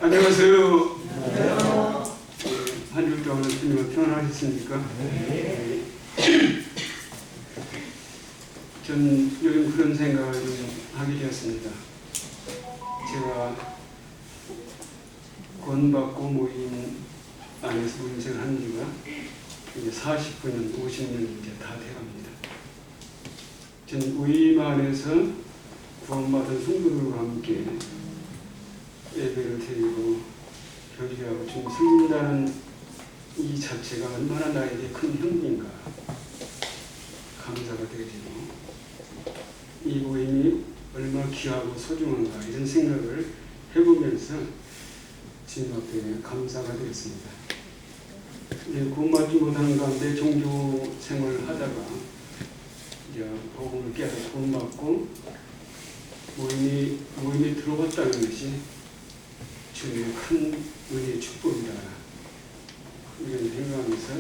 안녕하세요. 한 주 동안 주님을 평안하셨습니까? 네. 전 요즘 그런 생각을 좀 하게 되었습니다. 제가 권받고 모임 안에서 모임생을 한 지가 이제 49년, 50년 이제 다 돼갑니다. 전 모임 안에서 구원받은 성도들과 함께 예배를 드리고 교제하고 좀 섬긴다는 이 자체가 얼마나 나에게 큰 행복인가, 감사가 되어지고 이 모임이 얼마나 귀하고 소중한가 이런 생각을 해보면서 주님 앞에 감사가 되었습니다. 구원받지 못하는 가운데 종교 생활을 하다가 이제 복음을 깨닫고 구원받고 모임에 들어왔다는 것이 주님의 큰 은혜의 축복이다. 이런 생각하면서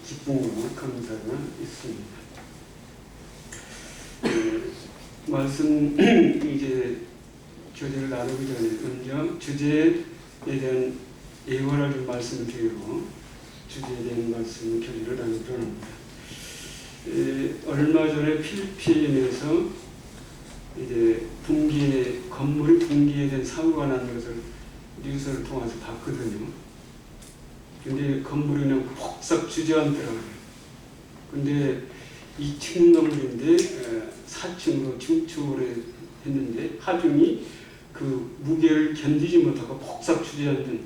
기쁨과 감사가 있습니다. 말씀 이제 교제를 나누기 전에 먼저 주제에 대한 예고를 좀 말씀을 드리고 주제에 대한 말씀 교제를 나누기로 합니다. 얼마 전에 필리핀에서 이제 건물이 붕괴된 사고가 난 것을 뉴스를 통해서 봤거든요. 근데 건물이 그냥 폭삭 주저앉더라고요. 근데 2층 건물인데 4층으로 증축을 했는데 하중이 그 무게를 견디지 못하고 폭삭 주저앉은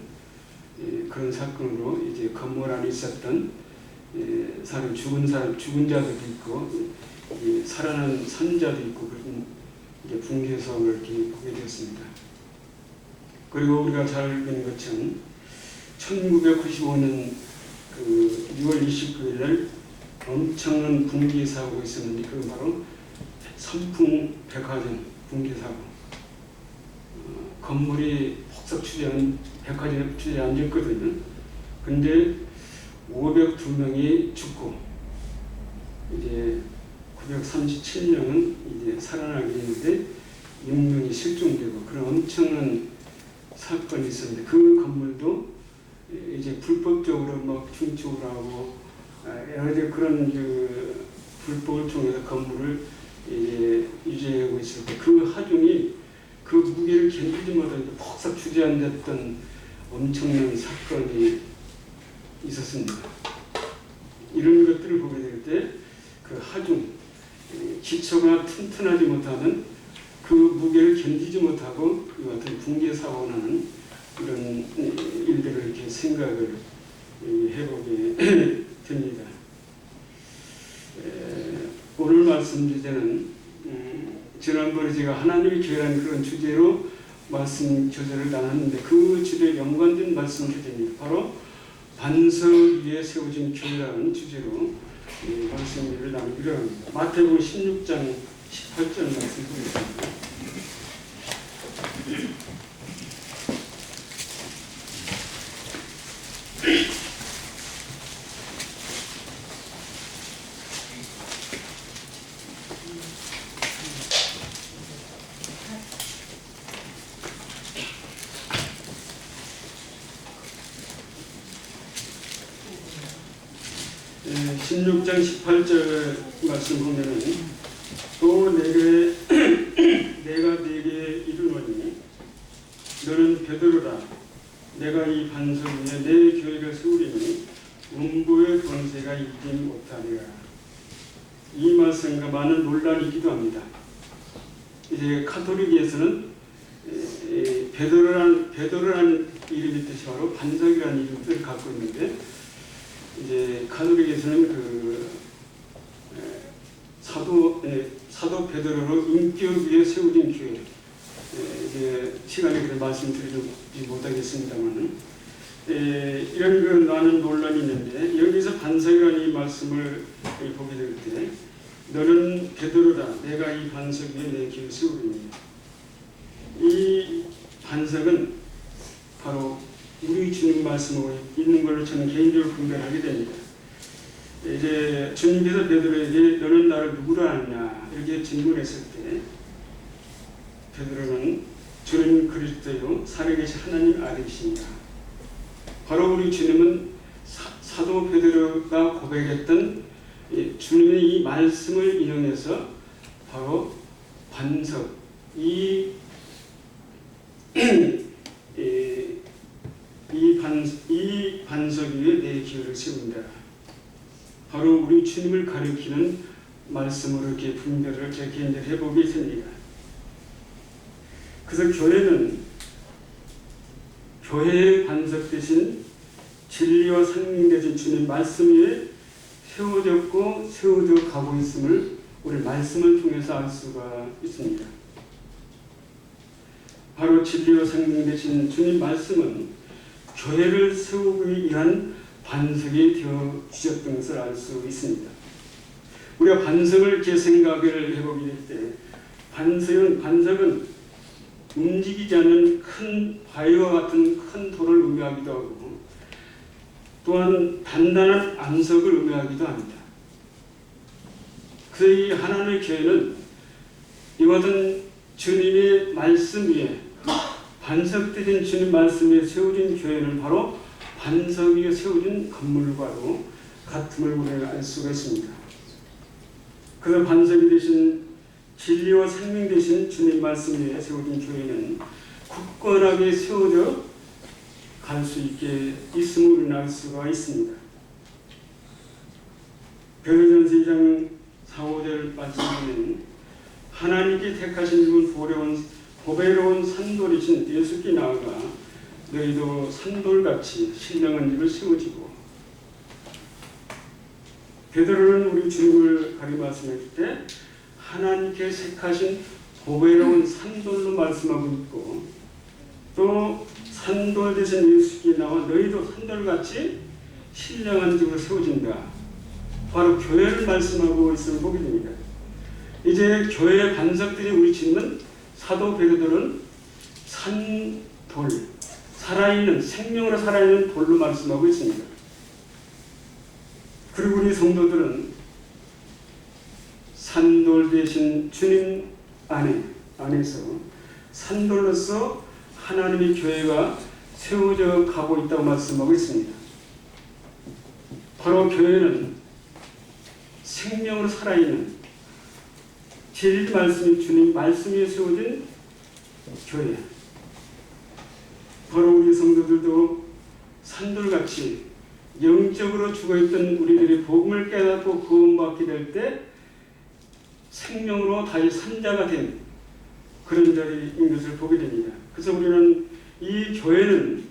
그런 사건으로 이제 건물 안에 있었던 죽은 자들도 있고 살아난 선자도 있고 그런 이제 붕괴 사업을 이렇게 보게 되었습니다. 그리고 우리가 잘 알는 것처럼 1995년 그 6월 29일 날 엄청난 붕괴 사고가 있었는데 그건 바로 삼풍 백화점 붕괴 사고. 건물이 폭삭 백화점에 주저앉았거든요. 근데 502명이 죽고 이제 937명은 이제 살아나게 했는데 6명이 실종되고 그런 엄청난 사건이 있었는데 그 건물도 이제 불법적으로 막 중축을 하고 여러 가지 그런 그 불법을 통해서 건물을 이제 유지하고 있을 때 그 하중이 그 무게를 견디지 못하고 폭삭 주저앉았던 엄청난 사건이 있었습니다. 이런 것들을 보게 될 때 그 하중 기초가 튼튼하지 못하는 그 무게를 견디지 못하고 이 같은 붕괴 사고가 나는 이런 일들을 이렇게 생각을 해보게 됩니다. 오늘 말씀 주제는 지난번에 제가 하나님의 교회라는 그런 주제로 말씀 교제를 나눴는데 그 주제에 연관된 말씀 주제입니다. 바로 반석 위에 세워진 교회라는 주제로 말씀을 나누기로 합니다. 마태복음 16장 18절 말씀 보겠습니다. 16장 18절 말씀 보면은 또 내가 네게 이르노니 너는 베드로라 내가 이 반석 위에 내 교회를 세우리니 음부의 권세가 이기지 못하리라. 이 말씀과 많은 논란이기도 합니다. 이제 카톨릭에서는 베드로라는 이름의 뜻이 바로 반석이라는 이름을 갖고 있는데 이제 카톨릭에서는 그 사도 베드로로 인격 위에 세워진 교회 이제 시간이 그래 말씀드리지 못하겠습니다만은 이런 그 많은 논란이 있는데 여기서 반석이라는 이 말씀을 보게 될 때 너는 베드로다 내가 이 반석 위에 내 교회를 세우리니 이 반석은 바로 우리 주님 말씀하고 있는 걸로 저는 개인적으로 분별하게 됩니다. 이제 주님께서 베드로에게 너는 나를 누구라 하느냐 이렇게 질문했을 때 베드로는 주는 그리스도요 살아계신 하나님 아들이십니다. 바로 우리 주님은 사도 베드로가 고백했던 주님의 이 말씀을 인용해서 바로 반석, 이 반석 위에 내 기회를 세운다. 바로 우리 주님을 가리키는 말씀으로 이렇게 분별을 제 개인적으로 해보게 됩니다. 그래서 교회의 반석 대신 진리와 생명 대신 주님 말씀 위에 세워졌고 세워져 가고 있음을 우리 말씀을 통해서 알 수가 있습니다. 바로 진리와 생명 대신 주님 말씀은 교회를 세우기 위한 반석이 되어 주셨던 것을 알 수 있습니다. 우리가 반석을 이렇게 생각을 해보게 될 때 반석은 움직이지 않는 큰 바위와 같은 큰 돌을 의미하기도 하고 또한 단단한 안석을 의미하기도 합니다. 그래서 이 하나님의 교회는 이와 같은 주님의 말씀 위에 반석되신 주님 말씀 위에 세워진 교회는 바로 반석 위에 세워진 건물과도 같음을 우리가 알 수가 있습니다. 그래서 반석이 되신 진리와 생명 되신 주님 말씀 위에 세워진 교회는 굳건하게 세워져 갈 수 있게 있음을 우리는 알 수가 있습니다. 베드로전서 2장 4, 5절 말씀에는 하나님께 택하신 이분 보배로운 산돌이신 예수께 나아가 너희도 산돌같이 신령한 집을 세우지고, 베드로는 우리 주님을 가리 말씀했을 때 하나님께 택하신 보배로운 산돌로 말씀하고 있고, 또 산돌 되신 예수께 나와 너희도 산돌같이 신령한 집을 세워진다. 바로 교회를 말씀하고 있음을 보게 됩니다. 이제 교회의 반석들이 우리 주님은 사도 베드로는 산돌, 살아있는 생명으로 살아있는 돌로 말씀하고 있습니다. 그리고 우리 성도들은 산돌 대신 주님 안에서 산돌로서 하나님의 교회가 세워져 가고 있다고 말씀하고 있습니다. 바로 교회는 생명으로 살아있는 진리 말씀이 주님 말씀에 세워진 교회, 바로 우리 성도들도 산돌같이 영적으로 죽어있던 우리들이 복음을 깨닫고 구원받게 될 때 생명으로 다시 산자가 된 그런 자리인 것을 보게 됩니다. 그래서 우리는 이 교회는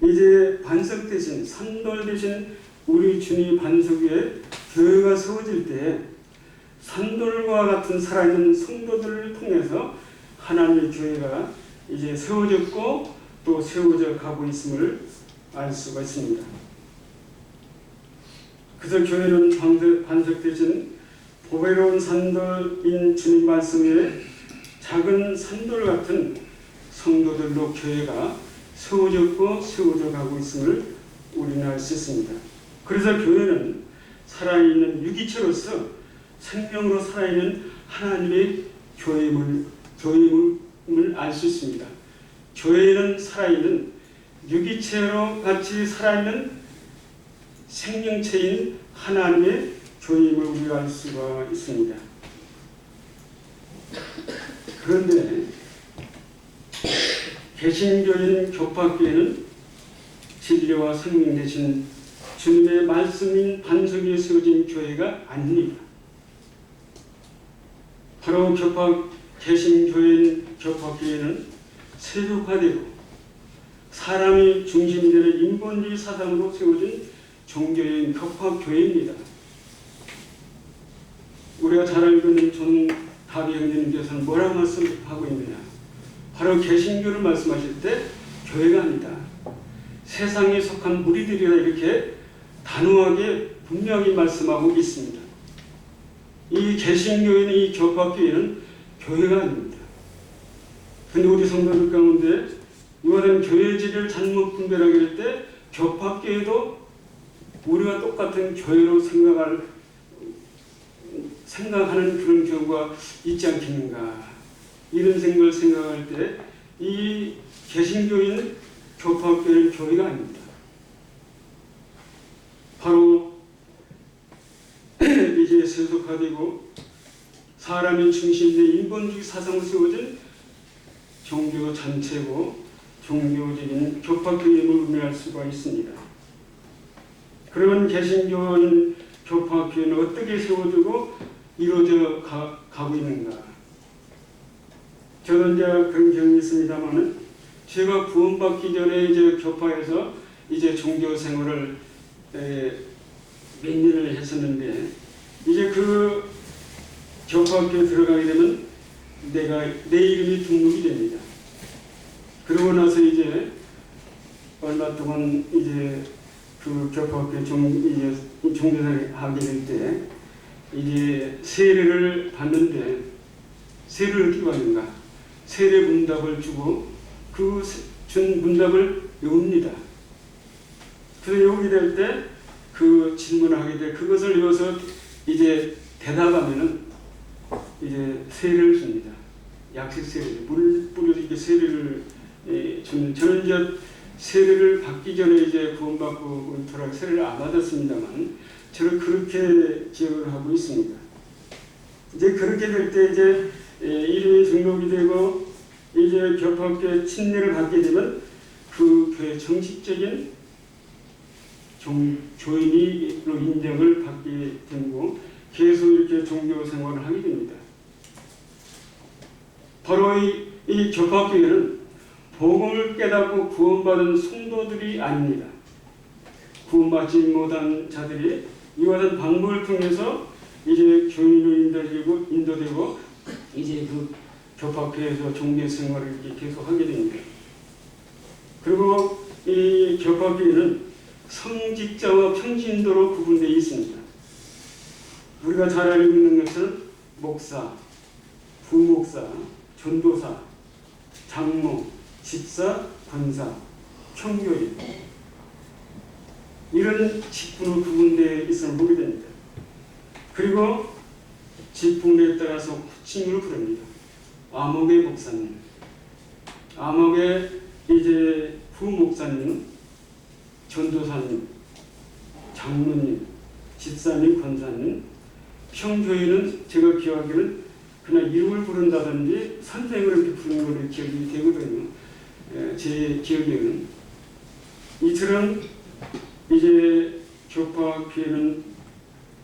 이제 반석 대신 산돌 대신 우리 주님 반석 위에 교회가 세워질 때 산돌과 같은 살아있는 성도들을 통해서 하나님의 교회가 이제 세워졌고 또 세워져 가고 있음을 알 수가 있습니다. 그래서 교회는 반석 대신 보배로운 산돌인 주님 말씀 위에 작은 산돌 같은 성도들로 교회가 세워졌고 세워져 가고 있음을 우리는 알 수 있습니다. 그래서 교회는 살아있는 유기체로서 생명으로 살아있는 하나님의 교회임을 알 수 있습니다. 교회는 살아있는 유기체로 같이 살아있는 생명체인 하나님의 교회임을 우리가 알 수가 있습니다. 그런데 개신교인 교파교회는 진리와 생명 되신 주님의 말씀인 반석 위에 세워진 교회가 아닙니다. 바로 개신교인 교파교회는 세속화되고 사람이 중심이 되는 인본주의 사상으로 세워진 종교인 교파교회입니다. 우리가 잘 알고 있는 존 다비 형제님께서는 뭐라고 말씀하고 있느냐? 바로 개신교를 말씀하실 때 교회가 아니다, 세상에 속한 무리들이라 이렇게 단호하게 분명히 말씀하고 있습니다. 이 개신교회는 이 교파교회는 교회가 아닙니다. 그런데 우리 성도들 가운데 이와 같은 교회지를 잘못 분별하게 될 때 교파교회도 우리가 똑같은 교회로 생각하는 그런 경우가 있지 않겠는가, 이런 생각을 생각할 때 이 개신교인 교파교회는 교회가 아닙니다. 바로 이제 세속화되고 사람의 중심된 인본주의 사상을 세워진 종교 전체고 종교적인 교파교회임을 의미할 수가 있습니다. 그런 개신교인 교파교회는 어떻게 세워지고 이루어져 가고 있는가? 저는 이제 그런 경험이 있습니다만은 제가 구원받기 전에 이제 교파에서 이제 종교 생활을 몇 년을 했었는데 이제 그 교파학교에 들어가게 되면 내 이름이 등록이 됩니다. 그러고 나서 이제 얼마 동안 이제 그 교파학교에 종교생활을 하게 될 때 이제 세례를 받는데 세례를 어떻게 받는가? 세례 문답을 주고 그 준 문답을 외웁니다. 그래서 외우게 될 때 그 질문을 하게 돼 그것을 외워서 이제 대답하면은 이제 세례를 줍니다. 약식 세례, 물 뿌려서 이게 세례를 주는. 저는 이제 세례를 받기 전에 이제 구원받고 은퇴하고 세례를 안 받았습니다만 저는 그렇게 기억을 하고 있습니다. 이제 그렇게 될 때 이제 이름이 등록이 되고 이제 교파학교에 침례를 받게 되면 그 교회 정식적인 교인으로 인정을 받게 되고 계속 이렇게 종교 생활을 하게 됩니다. 바로 이 교파교회는 복음을 깨닫고 구원받은 성도들이 아닙니다. 구원받지 못한 자들이 이와 같은 방법을 통해서 이제 교인으로 인도되고 이제 그 교파교회에서 종교 생활을 이렇게 계속 하게 됩니다. 그리고 이 교파교회는 성직자와 평신도로 구분되어 있습니다. 우리가 잘 알고 있는 것은 목사, 부목사, 전도사, 장로, 집사, 권사, 총교인 이런 직분으로 구분되어 있음을 보게 됩니다. 그리고 직분에 따라서 호칭으로 부릅니다. 암흑의 목사님, 암흑의 이제 부목사님, 전도사님, 장로님, 집사님, 권사님, 평교인은 제가 기억하기로는 그냥 이름을 부른다든지 선생을 이렇게 부르는 걸로 기억이 되거든요. 제 기억에는 이처럼 이제 교파교회는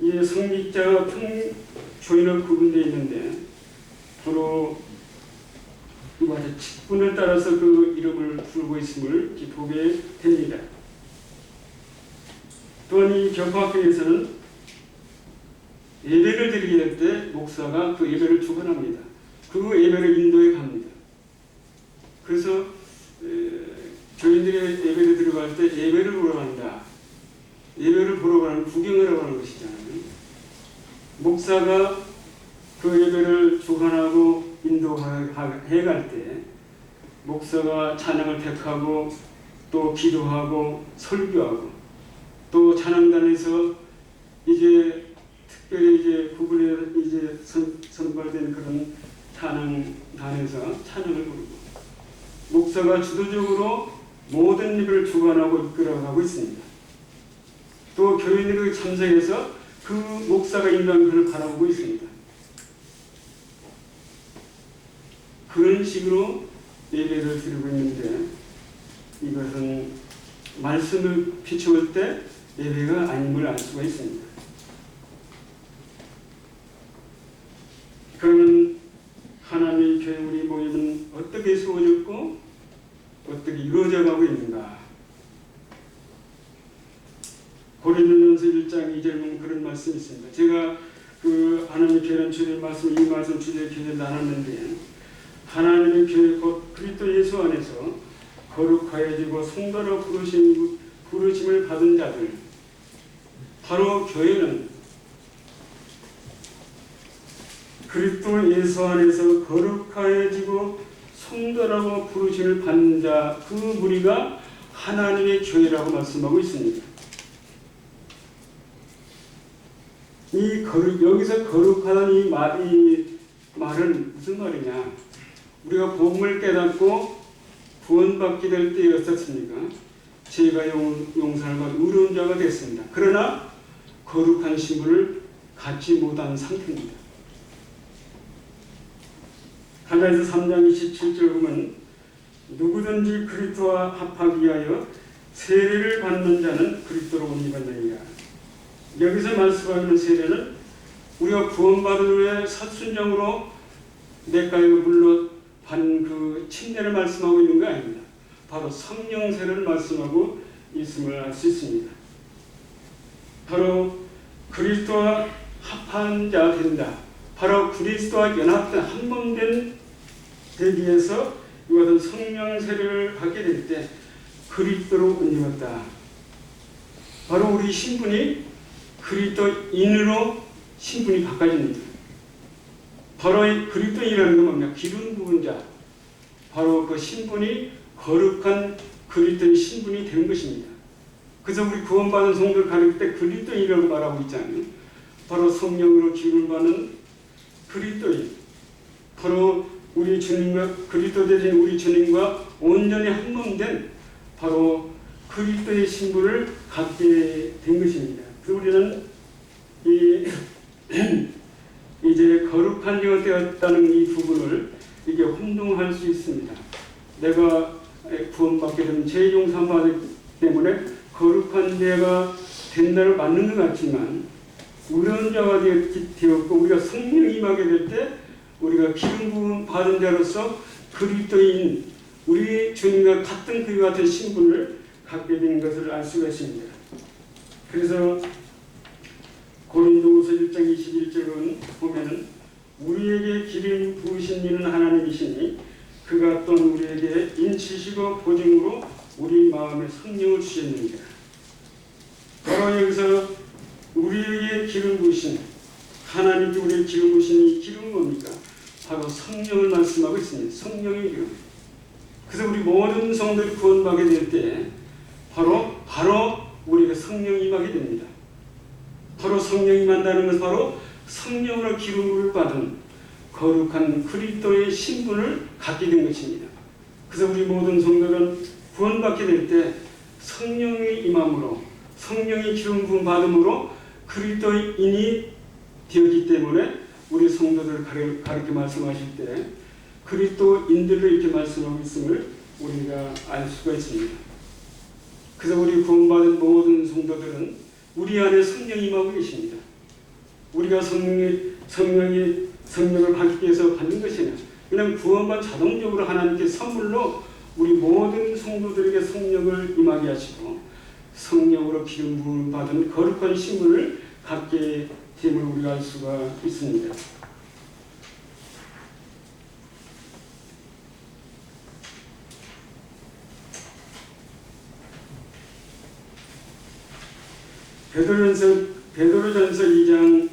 이제 성직자와 평교인으로 구분되어 있는데 바로 이와 같은 직분을 따라서 그 이름을 부르고 있음을 보게 됩니다. 또한 이 교파학교에서는 예배를 드리게 될 때 목사가 그 예배를 주관합니다. 그 예배를 인도해 갑니다. 그래서 저희들이 예배를 들어갈 때 예배를 보러 간다. 예배를 보러 가는 구경을 하고 하는 것이잖아요. 목사가 그 예배를 주관하고 인도해 갈 때 목사가 찬양을 택하고 또 기도하고 설교하고 또 찬양단에서 이제 특별히 이제 구분해 이제 선발된 그런 찬양단에서 찬양을 부르고 목사가 주도적으로 모든 예배를 주관하고 이끌어가고 있습니다. 또 교인들이 참석해서 그 목사가 인도하는 것을 바라보고 있습니다. 그런 식으로 예배를 드리고 있는데 이것은 말씀을 비춰볼 때 예배가 아님을 알 수가 있습니다. 그러면 하나님의 교회 우리 모임은 어떻게 세워졌고 어떻게 이루어져 가고 있는가? 고린도전서 1장 2절 보면 그런 말씀이 있습니다. 제가 그 하나님의 교회라는 주제의 말씀, 이 말씀 주제의 교회를 나눴는데 하나님의 교회 곧 그리스도 예수 안에서 거룩하여지고 성도로 부르심을 받은 자들, 바로 교회는 그리스도 예수 안에서 거룩하여지고 성도라고 부르심을 받는 자, 그 무리가 하나님의 교회라고 말씀하고 있습니다. 여기서 거룩하다는 이 말은 무슨 말이냐? 우리가 복음을 깨닫고 구원받게 될 때였었습니까? 죄가 용서를 받은 의로운 자가 됐습니다. 그러나 거룩한 신분을 갖지 못한 상태입니다. 갈라디아서 3장 27절 보면 누구든지 그리스도와 합하기 위하여 세례를 받는 자는 그리스도로 옷 입었느니라. 여기서 말씀하는 세례는 우리가 구원받은 후에 사순종으로 내가에 물러 받은 그 침례를 말씀하고 있는 거 아닙니다. 바로 성령 세례를 말씀하고 있음을 알 수 있습니다. 바로 그리스도와 합한 자 된다. 바로 그리스도와 연합된 한 몸 되기 위해서 이와 같은 성령 세례를 받게 될 때 그리스도로 옷 입었다. 바로 우리 신분이 그리스도인으로 신분이 바꿔집니다. 바로 그리스도인이라는 건 뭡니까? 기름 부은 자. 바로 그 신분이 거룩한 그리스도의 신분이 되는 것입니다. 그래서 우리 구원받은 성도를 가릴 때 그리스도인이라고 말하고 있잖아요. 바로 성령으로 기름을 받는 그리스도인. 바로 우리 주님과 그리스도 되신 우리 주님과 온전히 한 몸 된 바로 그리스도의 신분을 갖게 된 것입니다. 그래서 우리는 이제 거룩한 자가 되었다는 이 부분을 이게 혼동할 수 있습니다. 내가 구원받게 되면 죄 용서 받기 때문에 거룩한 자가 된다를 맞는 것 같지만 의로운 자가 되었고 우리가 성령이 임하게 될 때 우리가 기름 부음 받은 자로서 그리스도인 우리 주님과 같은 그와 같은 신분을 갖게 된 것을 알 수가 있습니다. 그래서 고린도후서 1장 21절은 보면은 우리에게 기름 부으신 이는 하나님이시니 그가 또한 우리에게 인치시고 보증으로 우리 마음에 성령을 주셨느니라. 바로 여기서 우리에게 기름 부으신 하나님께 우리에게 기름 부으신 이 기름은 뭡니까? 바로 성령을 말씀하고 있습니다. 성령의 기름. 그래서 우리 모든 성도들이 구원받게 될 때 바로 우리가 성령이 임하게 됩니다. 바로 성령이 임한다는 것은 바로 성령으로 기름을 받은 거룩한 그리스도의 신분을 갖게 된 것입니다. 그래서 우리 모든 성도들은 구원받게 될 때 성령의 임함으로 성령의 기름 부음 받음으로 그리스도인이 되었기 때문에 우리 성도들을 가르쳐 말씀하실 때 그리스도인들을 이렇게 말씀하고 있음을 우리가 알 수가 있습니다. 그래서 우리 구원받은 모든 성도들은 우리 안에 성령이 임하고 계십니다. 우리가 성령을 받기 위해서 받는 것이 아니라 그냥 구원만 자동적으로 하나님께 선물로 우리 모든 성도들에게 성령을 임하게 하시고 성령으로 기름 부음 받은 거룩한 신분을 갖게 됨을 우리가 알 수가 있습니다. 베드로전서 2장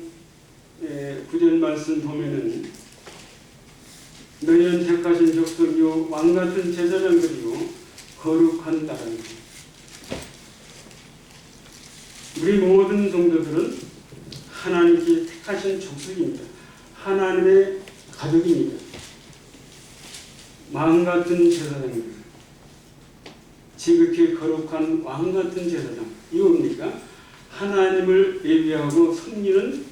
9절 말씀 보면은 너희는 택하신 족속이요 왕같은 제사장들이요 거룩한다라는 것. 우리 모든 성도들은 하나님께 택하신 족속입니다. 하나님의 가족입니다. 왕같은 제사장입니다. 지극히 거룩한 왕같은 제사장. 이거 뭡니까? 하나님을 예비하고 섬기는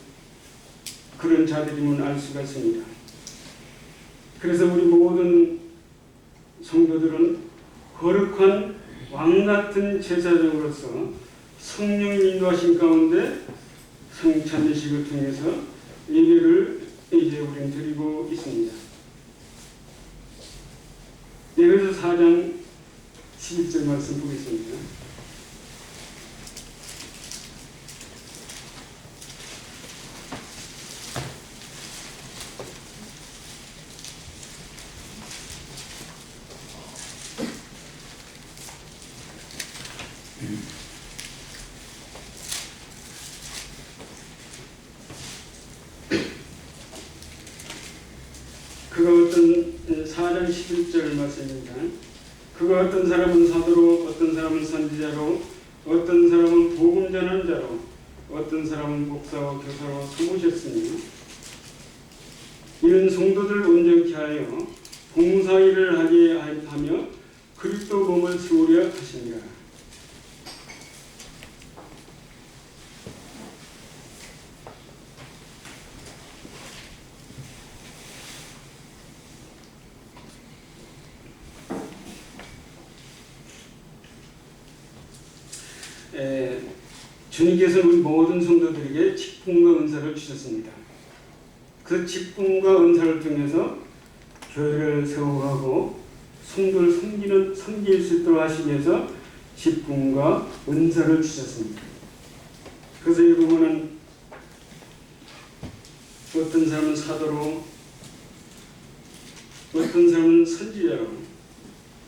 그런 자들임을 알 수가 있습니다. 그래서 우리 모든 성도들은 거룩한 왕같은 제사장으로서 성령의 인도하신 가운데 성찬의식을 통해서 예배를 이제 우리는 드리고 있습니다. 에베소 4장 11절 말씀 보겠습니다. 그가 어떤 4장 11절 말씀입니다. 그가 어떤 사람은 사도로 어떤 사람은 선지자로 어떤 사람은 복음 전하는 자로 어떤 사람은 목사와 교사로 삼으셨으니 이는 성도들 온전케 하여 봉사일을 하게 하며 하십니다. 주님께서 우리 모든 성도들에게 직분과 은사를 주셨습니다. 그 직분과 은사를 통해서 교회를 세워가고 성도를 섬길 수 있도록 하시기 위해서 직분과 은사를 주셨습니다. 그래서 이 부분은 어떤 사람은 사도로, 어떤 사람은 선지자로,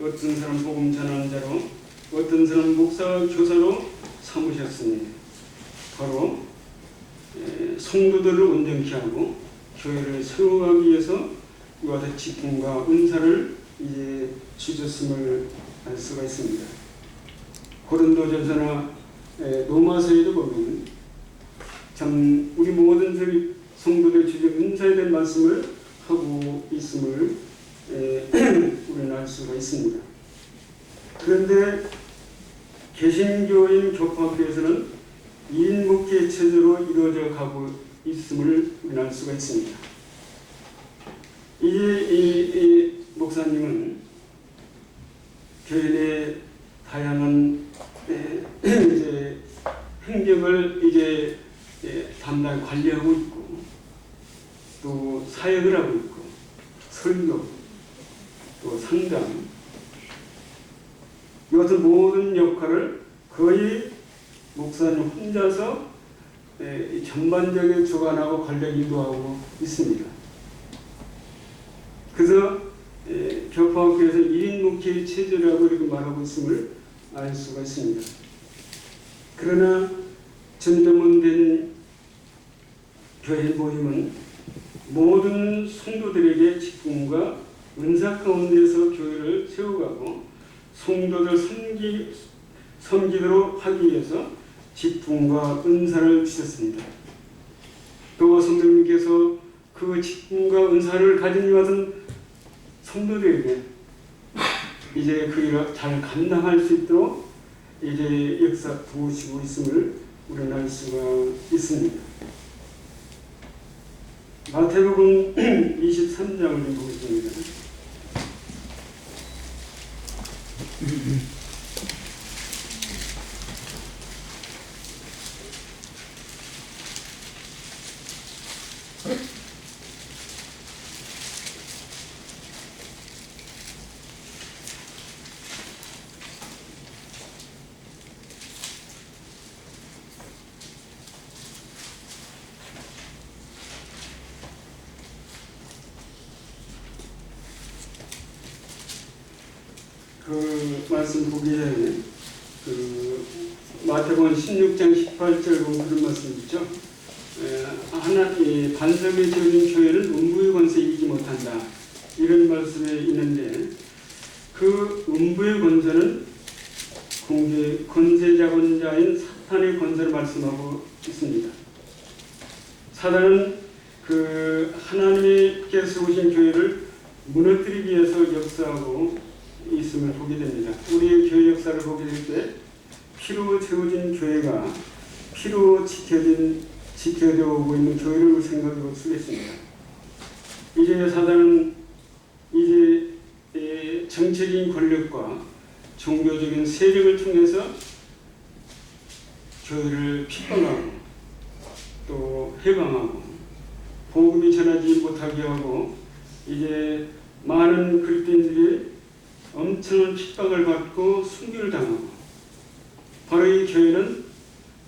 어떤 사람은 복음 전환자로, 어떤 사람은 목사와 교사로 삼으셨습니다. 바로 성도들을 온전케 하고 교회를 세워가기 위해서 이와 같은 직분과 은사를 이제 주셨음을 알 수가 있습니다. 고린도전서나 로마서에도 보면 참 우리 모든 성도들 주신 은사에 대한 말씀을 하고 있음을 우리는 알 수가 있습니다. 그런데 개신교인 교파학교에서는 2인 목회 체제로 이루어져 가고 있음을 우리는 알 수가 있습니다. 이 목사님은 교회 내 다양한 이제 행정을 이제 담당 관리하고 있고 또 사역을 하고 있고 설교 또 상담 이 같은 모든 역할을 거의 목사님 혼자서 전반적인 주관하고 관련 인도하고 있습니다. 그래서 교파학교에서 1인 목회 체제라고 이렇게 말하고 있음을 알 수가 있습니다. 그러나 전도문된 교회 모임은 모든 성도들에게 직분과 은사 가운데서 교회를 세워가고 성도들 섬기도록 하기 위해서 직분과 은사를 주셨습니다. 또 성도님께서 그 직분과 은사를 가진 이 같은 성도들에게 이제 그 일을 잘 감당할 수 있도록 이제 역사 도우시고 있음을 우리는 알 수가 있습니다. 마태복음 23장을 좀 보겠습니다. 그 말씀 보기 전에 그 마태복음 16장 18절 보면 그런 말씀 있죠. 반석에 지어진 교회는 음부의 권세에 이기지 못한다. 이런 말씀에 있는데 그 음부의 권세는 권세자권자인 사탄의 권세를 말씀하고 있습니다. 사단은 그 하나님께 세우신 교회를 무너뜨리기 위해서 역사하고 있음을 보게 됩니다. 우리의 교회 역사를 보게 될 때 피로 세워진 교회가 피로 지켜져 오고 있는 교회를 생각해 볼 수 있습니다. 이제 사단은 이제 정치적인 권력과 종교적인 세력을 통해서 교회를 핍박하고 또 해방하고 복음이 전하지 못하게 하고 이제 많은 그리스도인들이 엄청난 핍박을 받고 순교를 당하고 바로 이 교회는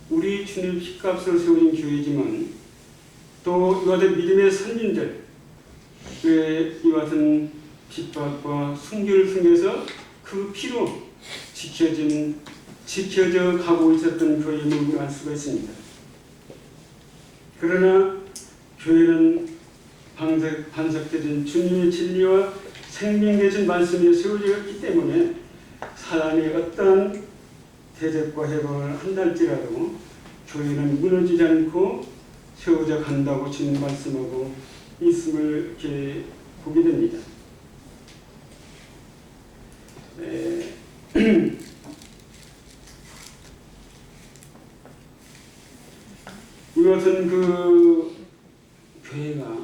우리 주님 피값으로 세워진 교회지만 또 이와 같은 믿음의 선진들 이와 같은 핍박과 순교를 통해서 그 피로 지켜져 가고 있었던 교회임을 알 수가 있습니다. 그러나 교회는 반석되신 주님의 진리와 생명 되신 말씀이 세워져 있기 때문에 사람이 어떠한 대적과 해방을 한달지라도 교회는 무너지지 않고 세워져 간다고 주님 말씀하고 있음을 이렇게 보게 됩니다. 이것은 그 교회가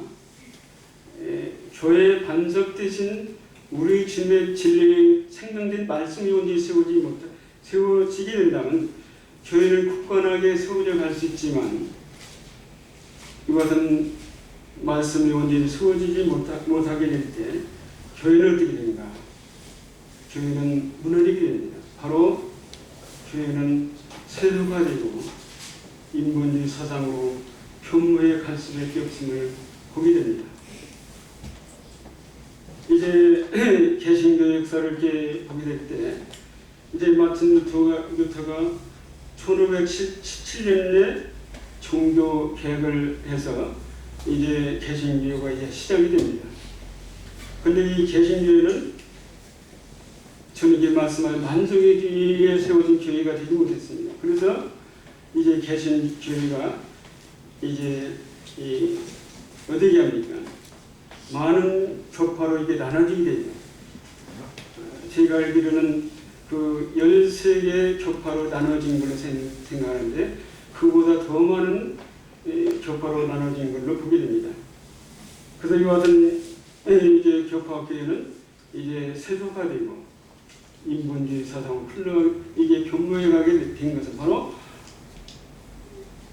교회 반석 대신 우리 주님의 진리에 생명된 말씀이 온전히 세워지게 된다면 교회는 굳건하게 세워져 갈 수 있지만, 이것은 말씀이 온전히 세워지지 못하게 될 때 교회는 어떻게 되는가? 교회는 무너지게 됩니다. 바로 교회는 세속화되고 인본주의 사상으로 편모에 갈 수밖에 없음을 보게 됩니다. 이제 개신교 역사를 이렇게 보게 될 때, 이제 마틴 루터가 1517년에 종교 개혁을 해서 이제 개신교가 이제 시작이 됩니다. 그런데 이 개신교회는 저는 이제 말씀한 만성의 교회에 세워진 교회가 되지 못했습니다. 그래서 이제 개신교회가 이제 어떻게 합니까? 많은 교파로 이게 나눠지게 되죠. 제가 알기로는 그 13개의 교파로 나눠진 걸로 생각하는데, 그보다 더 많은 교파로 나눠진 걸로 보게 됩니다. 그래서 이와 같은 이제 교파교회는 이제 세속화되고 인본주의 사상으로 이게 교묘해 가게 된 것은 바로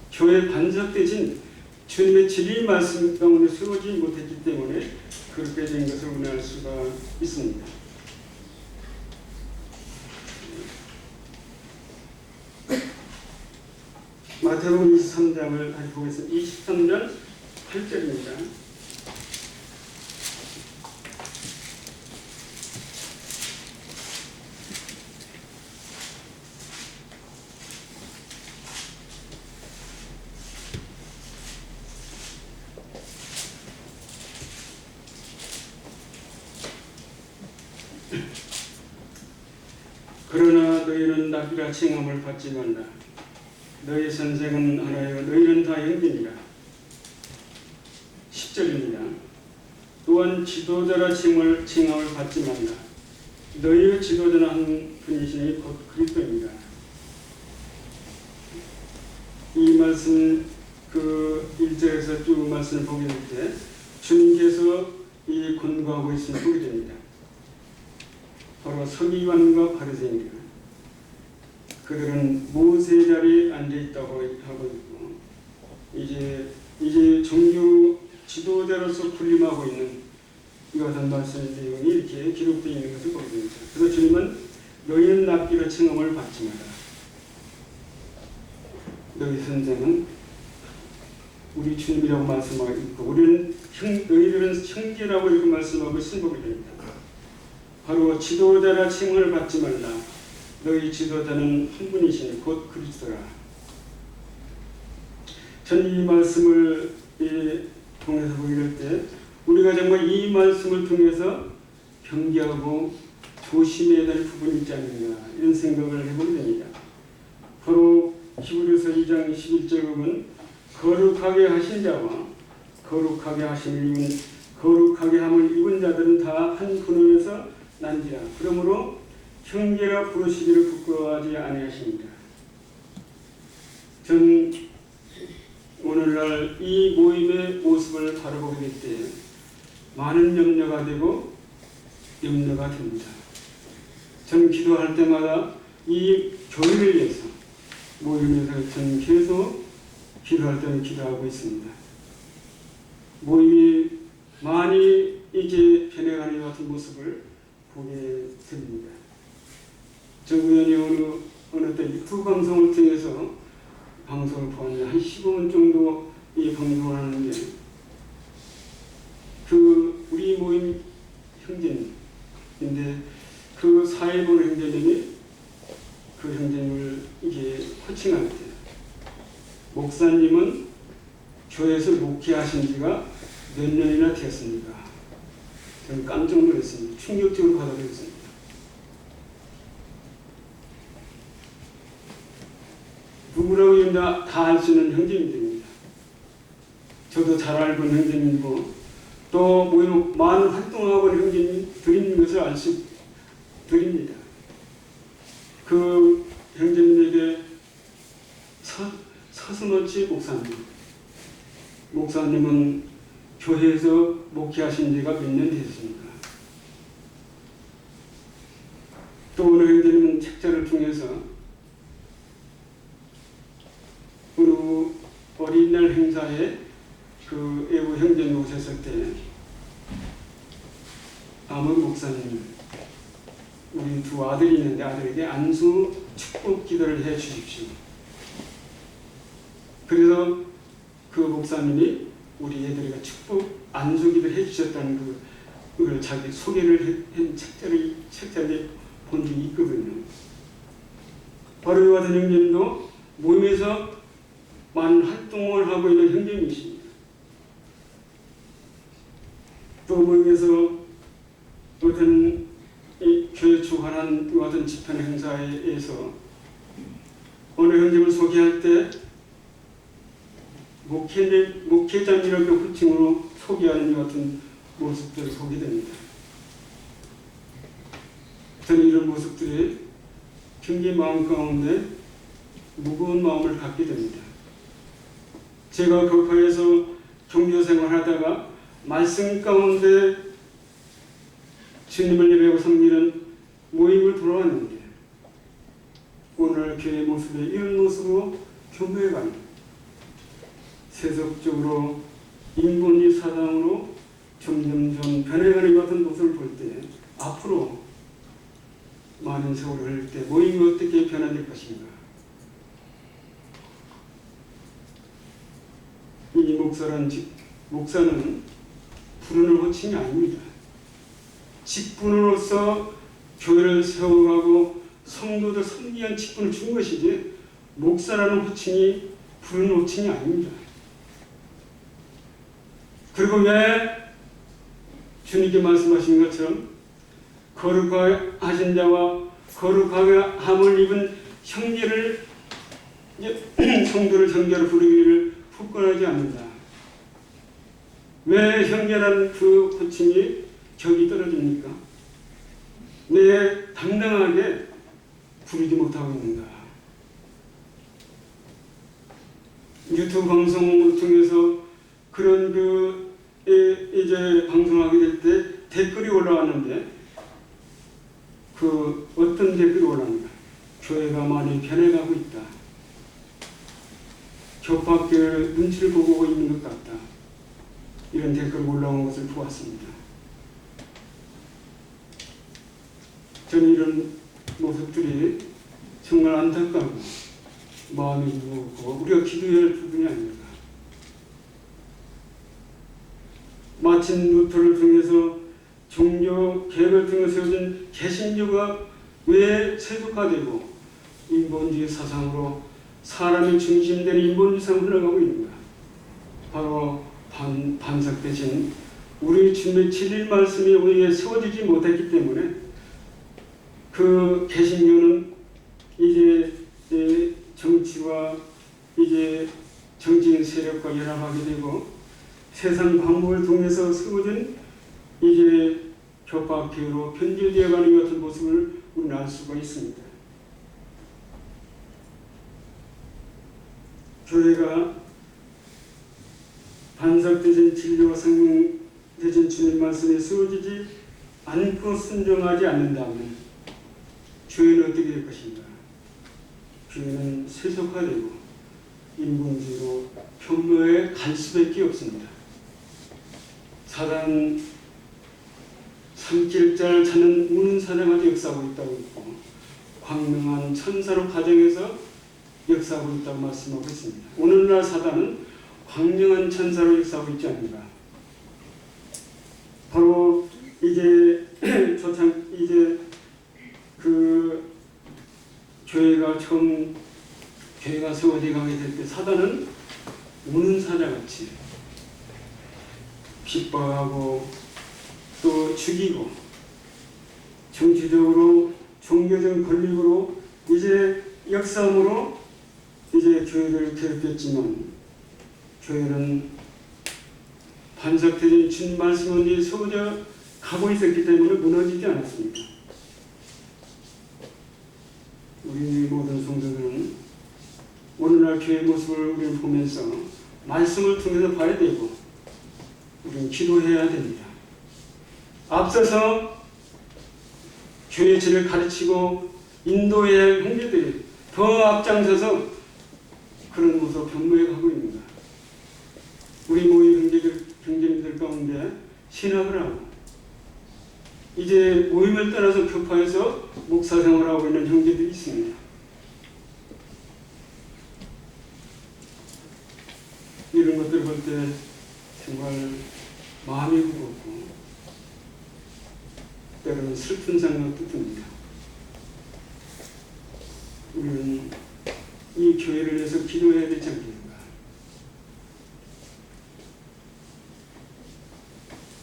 교회 반석 대신 주님의 진리 말씀 가운데 세워지지 못했기 때문에 그렇게 된 것을 우려할 수가 있습니다. 마태복음 23장을 다시 보겠습니다. 23장 8절입니다. 그러나 너희는 납비라 칭함을 받지 말라. 너희 선생은 하나요 너희는 다 형제니라. 10절입니다. 또한 지도자라 칭함을 받지 말라. 너희의 지도자는 한 분이시니 곧 그리스도입니다. 이 말씀 그 1절에서 쭉 말씀을 보게 될 때 주님께서 이 권고하고 있음을 보게 됩니다. 바로 서기관과 바리새인들, 그들은 모세 자리에 앉아 있다고 하고 있고, 이제 종교 지도자로서 군림하고 있는 이와 같은 말씀의 내용이 이렇게 기록되어 있는 것을 보게 됩니다. 그래서 주님은 너희는 납기로 칭함을 받지 마라. 너희 선생은 우리 주님이라고 말씀하고 있고, 너희들은 형제라고 이렇게 말씀하고 있음을 보게 됩니다. 바로 지도자라 칭을 받지 말라. 너희 지도자는 한 분이신 곧 그리스도라. 전 이 말씀을 통해서 보게 될 때 우리가 정말 이 말씀을 통해서 경계하고 조심해야 될 부분이 있지 않는가, 이런 생각을 해보게 됩니다. 바로 히브리서 2장 11절에 보면 거룩하게 하신 자와 거룩하게 함을 입은 자들은 다 한 근원에서 난지라. 그러므로 형제라 부르시기를 부끄러워하지 아니하십니다. 전 오늘날 이 모임의 모습을 바라보게 될 때 많은 염려가 되고 염려가 됩니다. 저는 기도할 때마다 이 교회를 위해서 모임에서 저는 계속 기도할 때는 기도하고 있습니다. 모임이 많이 이제 변해가는 같은 모습을 보게 됩니다. 저 우연히 어느 때 유튜브 방송을 통해서 방송을 보았는데 한 15분 정도 이 방송을 하는데 그 우리 모임 형제님인데 그 사회 보는 형제님이 그 형제님을 이게 코칭할 때 목사님은 교회에서 목회하신 지가 몇 년이나 되었습니까? 저는 깜짝 놀랐습니다. 충격적으로 받아들였습니다. 누구라고 다 알 수 있는 형제님들입니다. 저도 잘 알고 있는 형제님이고 또 모임 많은 활동하고 있는 형제님들인 것을 알 수 드립니다. 그 형제님에게 서순호치 목사님, 목사님은 교회에서 목회하신 지가 몇 년 되셨습니까? 또 오늘 형제님은 책자를 통해서 어느 어린이날 행사에 그 애부 형제님 오셨을 때 아문 목사님, 우리 두 아들이 있는데 아들에게 안수 축복 기도를 해 주십시오. 그래서 그 목사님이 우리 애들에게 축복 안수 기도를 해 주셨다는 그걸 자기 소개를 한 책자를 본 적이 있거든요. 바로 이와 같은 형제님도 모임에서 많은 활동을 하고 있는 형제님이십니다. 또 모임에서 어떤 이 교회 주관한 이와 같은 집회 행사에서 어느 형제님을 소개할 때 목회자님이라고 호칭으로 소개하는 이와 같은 모습들이 소개됩니다. 저는 이런 모습들이 굉장히 마음 가운데 무거운 마음을 갖게 됩니다. 제가 교파에서 종교생활 하다가 말씀 가운데 주님을 예배하고 섬기는 모임을 돌아왔는데 오늘 교회 모습에 이런 모습으로 교회에 가는 세속적으로 인본주의 사상으로 점점점 변해가는 것 같은 모습을 볼 때 앞으로 많은 세월을 흘릴 때 모임이 어떻게 변화될 것인가. 이 목사는 부르는 호칭이 아닙니다. 직분으로서 교회를 세워가고 성도들 섬기기 위한 직분을 준 것이지 목사라는 호칭이 부르는 호칭이 아닙니다. 그리고 왜 주님께 말씀하신 것처럼 거룩하신 자와 거룩함을 입은 형제를 성도를 형제로 부르기를 굳건하지 않는다. 왜 형제라는 그 호칭이 격이 떨어집니까? 내 당당하게 부르지 못하고 있는가? 유튜브 방송을 통해서 그런 이제 방송하게 될 때 댓글이 올라왔는데 그 어떤 댓글이 올라옵니까? 교회가 많이 변해가고 있다. 교파교회 눈치를 보고 있는 것 같다. 이런 댓글이 올라온 것을 보았습니다. 저는 이런 모습들이 정말 안타깝고 마음이 무겁고 우리가 기도해야 할 부분이 아닙니까? 마틴 루터를 통해서 종교 개혁을 통해 세워진 개신교가 왜 세속화되고 인본주의 사상으로 사람이 중심되는 인본주의 사상으로 흘러가고 있는가? 바로 반석되신 우리 주님의 진리 말씀이 우리에게 세워지지 못했기 때문에 그 개신교는 이제 정치와 이제 정치인 세력과 연합하게 되고 세상 방법을 통해서 세워진 이제 교파교회로 변질되어가는 것 같은 모습을 우리는 알 수가 있습니다. 교회가 반석되신 진리와 생명 되신 주님 말씀에 세워지지 않고 순종하지 않는다면 교회는 어떻게 될 것인가? 교회는 세속화되고 인본주의로 평로에 갈 수밖에 없습니다. 사단 산길자를 찾는 우는 사냥아지 역사하고 있다고 했고 광명한 천사로 가정에서 역사하고 있다고 말씀하고 있습니다. 오늘날 사단은 광명한 천사로 역사하고 있지 않는가? 바로 이제 이제 그 교회가 세워져 가게 될 때 사단은 우는 사자같이 핍박하고 또 죽이고 정치적으로 종교적 권력으로 이제 역사함으로 이제 교회를 괴롭혔지만 교회는 반석되는 주님 말씀이 세워져 가고 있었기 때문에 무너지지 않았습니다. 우리 모든 성도들은 오늘날 교회의 모습을 우리는 보면서 말씀을 통해서 봐야 되고 우리는 기도해야 됩니다. 앞서서 교회 질을 가르치고 인도해야 할 형제들이 더 앞장서서 그런 모습 변모해 가고 있는가. 우리 모임 형제님들 가운데 신학을 하고 이제 모임을 떠나서 교파에서 목사 생활하고 있는 형제들이 있습니다. 이런 것들 볼 때 정말 마음이 무겁고 때로는 슬픈 생각도 듭니다. 우리는 이 교회를 위해서 기도해야 되지 않겠는가.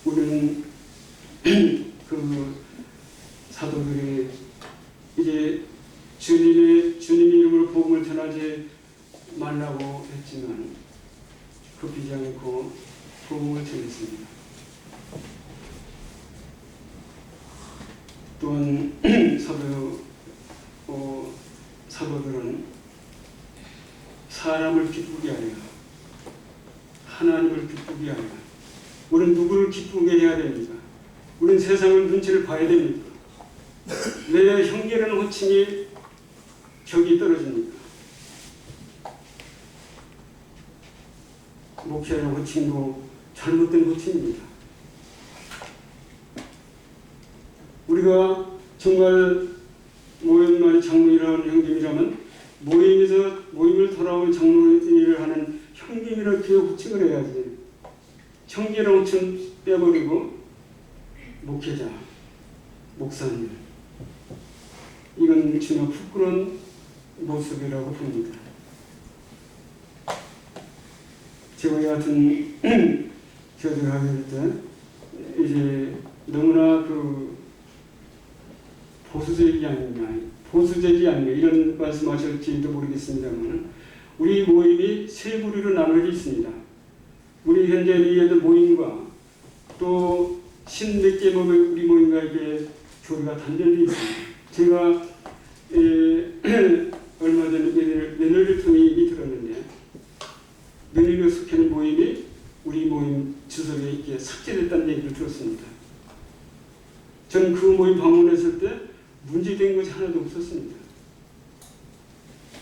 우리는 그 사도들이 이제 주님의 이름으로 복음을 전하지 말라고 했지만 급히지 않고 복음을 전했습니다. 또한 사도들은 사람을 기쁘게 하려 하나님을 기쁘게 하려 우리는 누구를 기쁘게 해야 됩니까? 우리는 세상을 눈치를 봐야 됩니까? 내 형제라는 호칭이 격이 떨어집니까? 목사라는 호칭도 잘못된 호칭입니다. 우리가 정말 모임만의 장로이라는 형님이라면 모임을 돌아오는 장로일을 하는 형님이라고 호칭을 해야지. 형제라는 호칭 빼버리고 목회자, 목사님, 이건 전혀 부끄러운 모습이라고 봅니다. 제가 같은 교육을 하게 될 때 이제 너무나 그 보수적이 아니냐 이런 말씀하실지도 모르겠습니다만 우리 모임이 세 부류로 나눠져 있습니다. 우리 현재 이해들 모임과 또 10몇 개 우리 모임과 이게 교류가 단절되어 있습니다. 제가 얼마 전에 며느리를 통해 얘기 들었는데 며느리가 속하는 모임이 우리 모임 주석에 이렇게 삭제됐다는 얘기를 들었습니다. 저는 그 모임 방문했을 때 문제된 것이 하나도 없었습니다.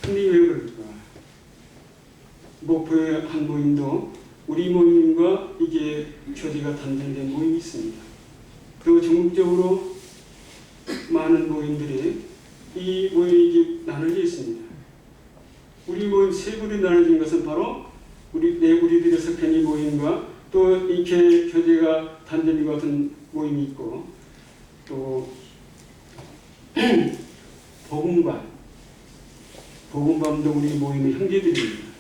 근데 왜 그럴까? 목포의 한 모임도 우리 모임과 이게 교제가 단절된 모임이 있습니다. 그리고 전국적으로 많은 모임들이 이 모임이 나눠져 있습니다. 우리 모임 세 부류 나눠진 것은 바로 우리들의 속한 이 모임과 또 이렇게 교제가 단절된 같은 모임이 있고 또 복음반도 우리 모임의 형제들입니다.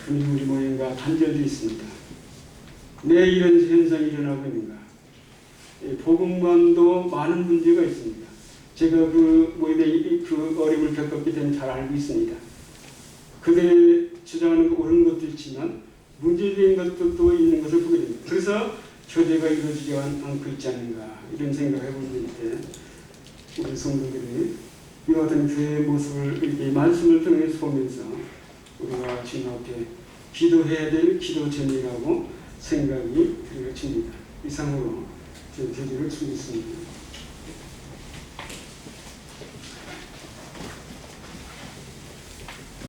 그럼 우리 모임과 단절되어 있습니다. 왜 이런 현상이 일어나고 있는가? 복음반도 많은 문제가 있습니다. 제가 그 모임의 그 어려움을 겪었기 때문에 잘 알고 있습니다. 그들이 주장하는 옳은 것도 있지만 문제된 것도 있는 것을 보게 됩니다. 그래서 교제가 이루어지지 않고 있지 않는가 이런 생각을 해볼 때 우리 성도들이 이와 같은 교회의 모습을 이렇게 말씀을 통해서 보면서 우리가 주님 앞에 기도해야 될 기도 제목이라고 생각이 들어집니다. 이상으로 제 제기를 드리겠습니다.